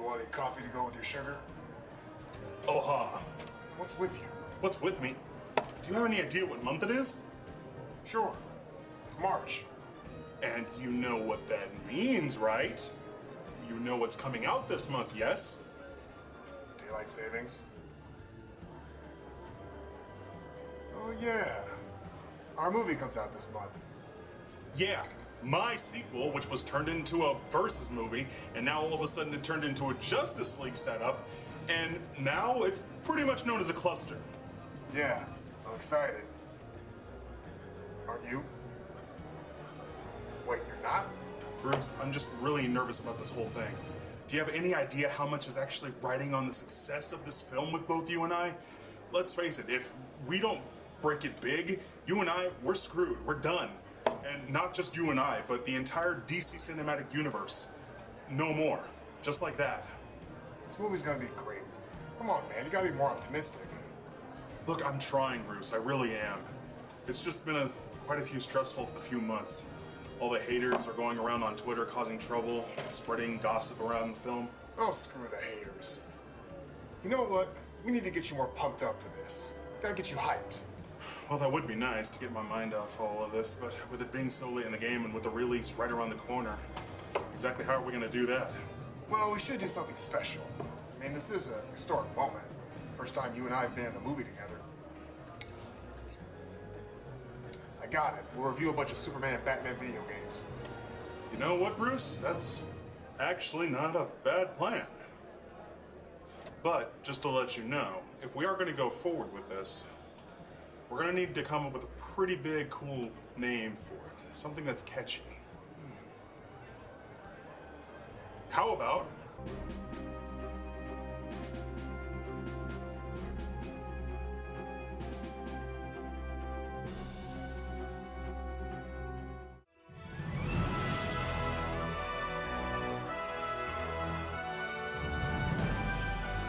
You want any coffee to go with your sugar? Oh ha. What's with you? What's with me? Do you have any idea what month it is? Sure. It's March. And you know what that means, right? You know what's coming out this month, yes? Daylight savings? Oh yeah. Our movie comes out this month. Yeah, my sequel, which was turned into a Versus movie, and now all of a sudden it turned into a Justice League setup, and now it's pretty much known as a cluster. Yeah, I'm excited. Aren't you? Wait, you're not? Bruce, I'm just really nervous about this whole thing. Do you have any idea how much is actually riding on the success of this film with both you and I? Let's face it, if we don't break it big, you and I, we're screwed. We're done. And not just you and I, but the entire DC cinematic universe. No more. Just like that. This movie's gonna be great. Come on, man, you gotta be more optimistic. Look, I'm trying, Bruce. I really am. It's just been quite a few months. All the haters are going around on Twitter causing trouble, spreading gossip around the film. Oh, screw the haters. You know what? We need to get you more pumped up for this. Gotta get you hyped. Well, that would be nice to get my mind off all of this, but with it being so late in the game and with the release right around the corner, exactly how are we going to do that? Well, we should do something special. I mean, this is a historic moment. First time you and I have been in a movie together. I got it. We'll review a bunch of Superman and Batman video games. You know what, Bruce? That's actually not a bad plan. But, just to let you know, if we are going to go forward with this, we're going to need to come up with a pretty big, cool name for it. Something that's catchy. How about...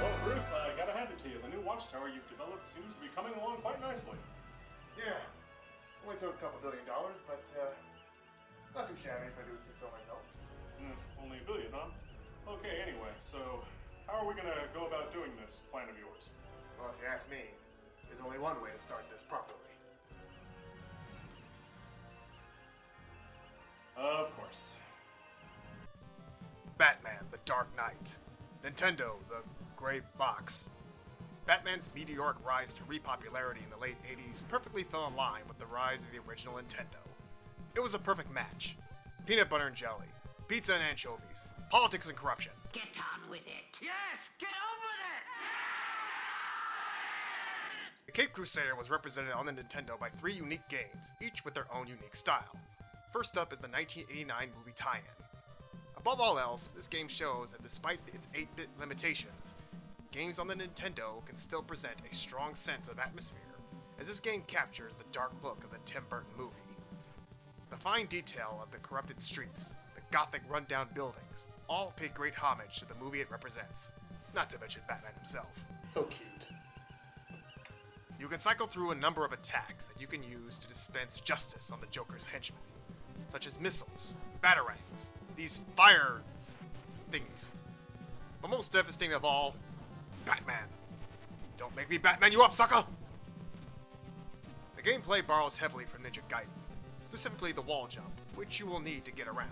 Well, Bruce, I gotta hand it to you. The new watchtower you've developed seems to be coming along quite nicely. Yeah. Only took a couple $1 billion, but not too shabby if I do say so myself. Only $1 billion, huh? Okay, anyway, so how are we gonna go about doing this plan of yours? Well, if you ask me, there's only one way to start this properly. Of course. Batman, the Dark Knight. Nintendo, the Gray Box. Batman's meteoric rise to repopularity in the late 80s perfectly fell in line with the rise of the original Nintendo. It was a perfect match. Peanut butter and jelly, pizza and anchovies, politics and corruption. Get on with it. Yes, get on with it! The Cape Crusader was represented on the Nintendo by 3 unique games, each with their own unique style. First up is the 1989 movie tie-in. Above all else, this game shows that despite its 8-bit limitations, games on the Nintendo can still present a strong sense of atmosphere, as this game captures the dark look of the Tim Burton movie. The fine detail of the corrupted streets, the gothic rundown buildings, all pay great homage to the movie it represents, not to mention Batman himself. So cute. You can cycle through a number of attacks that you can use to dispense justice on the Joker's henchmen, such as missiles, batarangs, these fire thingies. But most devastating of all, Batman. Don't make me Batman you up, sucker! The gameplay borrows heavily from Ninja Gaiden, specifically the wall jump, which you will need to get around,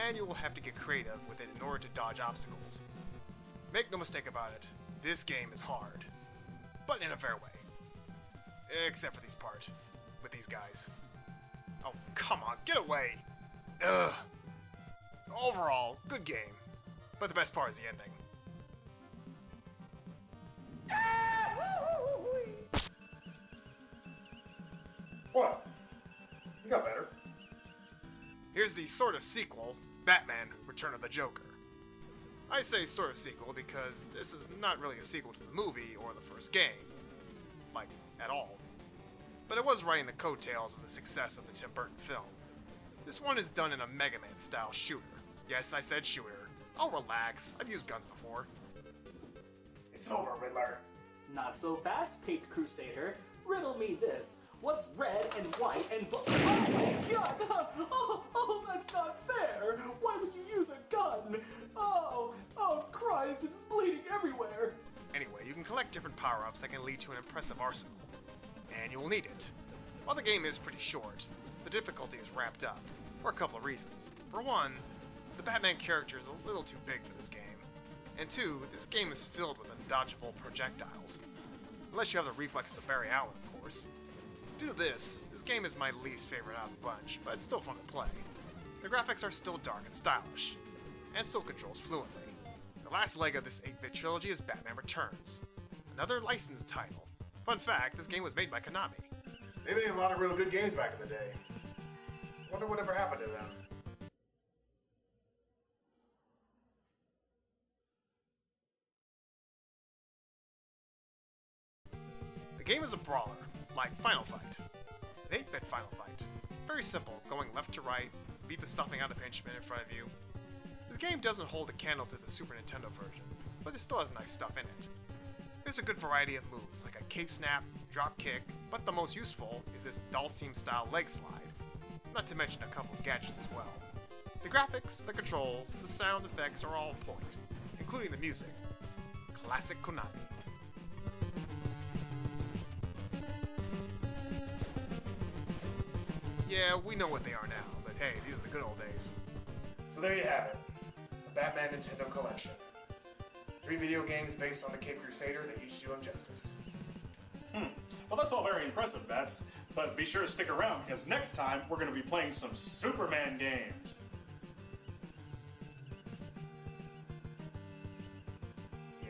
and you will have to get creative with it in order to dodge obstacles. Make no mistake about it, this game is hard, but in a fair way. Except for this part, with these guys. Oh, come on, get away! Ugh. Overall, good game, but the best part is the ending. What? You got better. Here's the sort of sequel, Batman: Return of the Joker. I say sort of sequel because this is not really a sequel to the movie or the first game. Like, at all. But it was riding the coattails of the success of the Tim Burton film. This one is done in a Mega Man style shooter. Yes, I said shooter. Oh, relax. I've used guns before. It's over, Riddler. Not so fast, Caped Crusader. Riddle me this. What's red and white and oh my god! Oh, that's not fair! Why would you use a gun? Oh, crap! Christ, it's bleeding everywhere! Anyway, you can collect different power-ups that can lead to an impressive arsenal, and you will need it. While the game is pretty short, the difficulty is ramped up, for a couple of reasons. For one, the Batman character is a little too big for this game, and two, this game is filled with undodgeable projectiles. Unless you have the reflexes of Barry Allen, of course. Due to this game is my least favorite out of the bunch, but it's still fun to play. The graphics are still dark and stylish, and still controls fluently. The last leg of this 8-bit trilogy is Batman Returns, another licensed title. Fun fact, this game was made by Konami. They made a lot of real good games back in the day. Wonder whatever happened to them. The game is a brawler, like Final Fight. An 8-bit Final Fight. Very simple, going left to right, beat the stuffing out of henchmen in front of you. This game doesn't hold a candle to the Super Nintendo version, but it still has nice stuff in it. There's a good variety of moves, like a cape snap, drop kick, but the most useful is this Dalsim style leg slide, not to mention a couple of gadgets as well. The graphics, the controls, the sound effects are all on point, including the music. Classic Konami. Yeah, we know what they are now, but hey, these are the good old days. So there you have it. The Batman Nintendo Collection. 3 video games based on the Cape Crusader that each do him justice. Well, that's all very impressive, Bats. But be sure to stick around, because next time we're going to be playing some Superman games. Yay.